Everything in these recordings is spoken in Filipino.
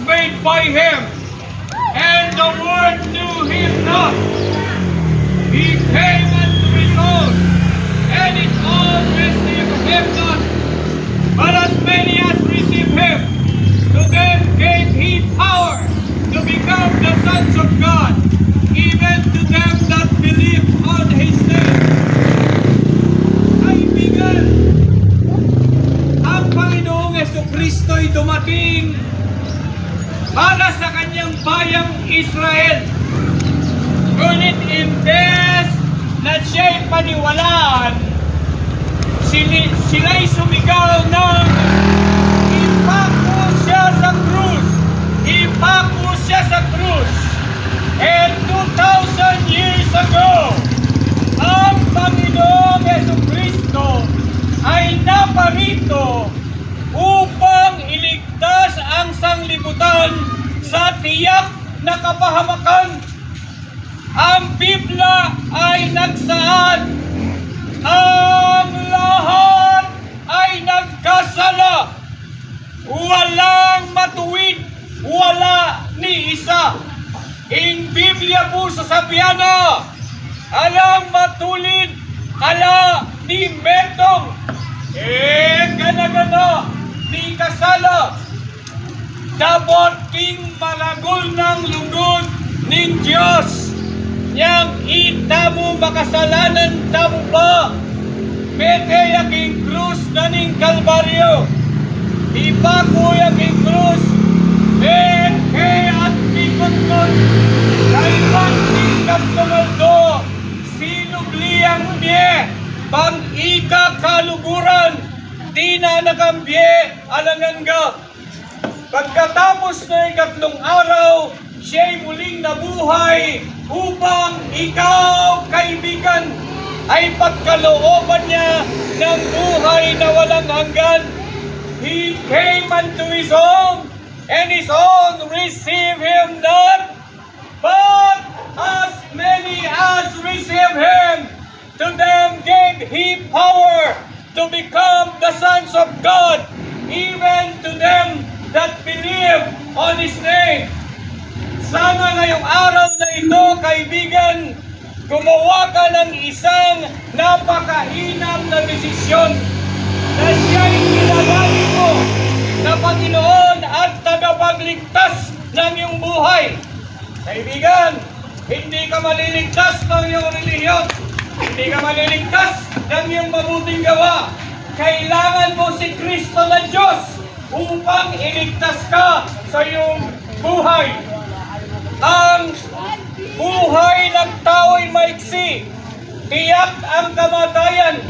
made by him, and the world knew him not. He came unto his own, and his own received him not. But as many as received him, to them gave he power to become the sons of God, even to them that believe on his name. Kaibigan, ang Panginoong Jesucristo'y dumating para sa kanyang bayang Israel. Ngunit imbes na siya'y paniwalaan, sila'y sumigaw ng ipako siya sa krus. Ipako siya sa krus. And 2,000 years ago, ang Panginoong Jesucristo ay naparito upang iligtas ang sanglibutan sa tiyak na kapahamakan. Ang Biblia ay nagsaad, ang lahat ay nagkasala. Walang matuwid, wala ni isa. In Biblia po sasabihan na, alang matulid, ala ni metong, gana-gana, ni kasala. Dabot king malagol ng lugod ning Diyos. Niyang itamo makasalanan tamo ba? Mete yaking krus na ning Kalbaryo. Ipako yaking krus. At pikot-kot. Kailan tingkat tumaldo. Sinubliang niye. Pang ika kaluguran. Di na nakambye alangan ka. Pagkatapos na ikatlong araw, siya'y muling nabuhay upang ikaw, kaibigan, ay pagkalooban niya ng buhay na walang hanggan. He came unto his own, and his own received him not. But as many as received him, to them gave he power to become the sons of God, even to them that believe on his name. Sana ngayong araw na ito, kaibigan, gumawa ka ng isang napakainam na desisyon na siya'y kilalanin mo na Panginoon at tagapagligtas ng iyong buhay. Kaibigan, hindi ka maliligtas ng iyong relihiyon, hindi ka maliligtas ng iyong mabuting gawa. Kailangan mo si Kristo na Diyos upang iligtas ka sa iyong buhay. Ang buhay ng tao'y maiksi, tiyak ang kamatayan.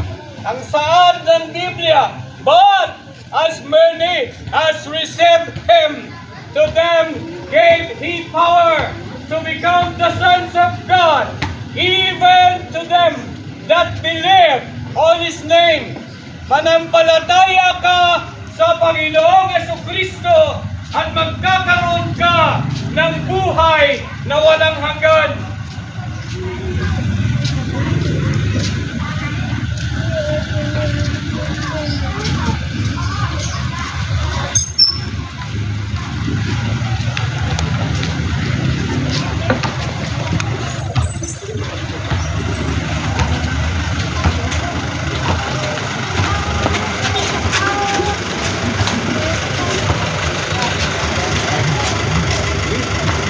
Ang saad ng Biblia, but as many as received him, to them gave he power to become the sons of God, even to them that believe on his name. Manampalataya ka sa Panginoong Jesucristo at magkakaroon ka ng buhay na walang hanggan.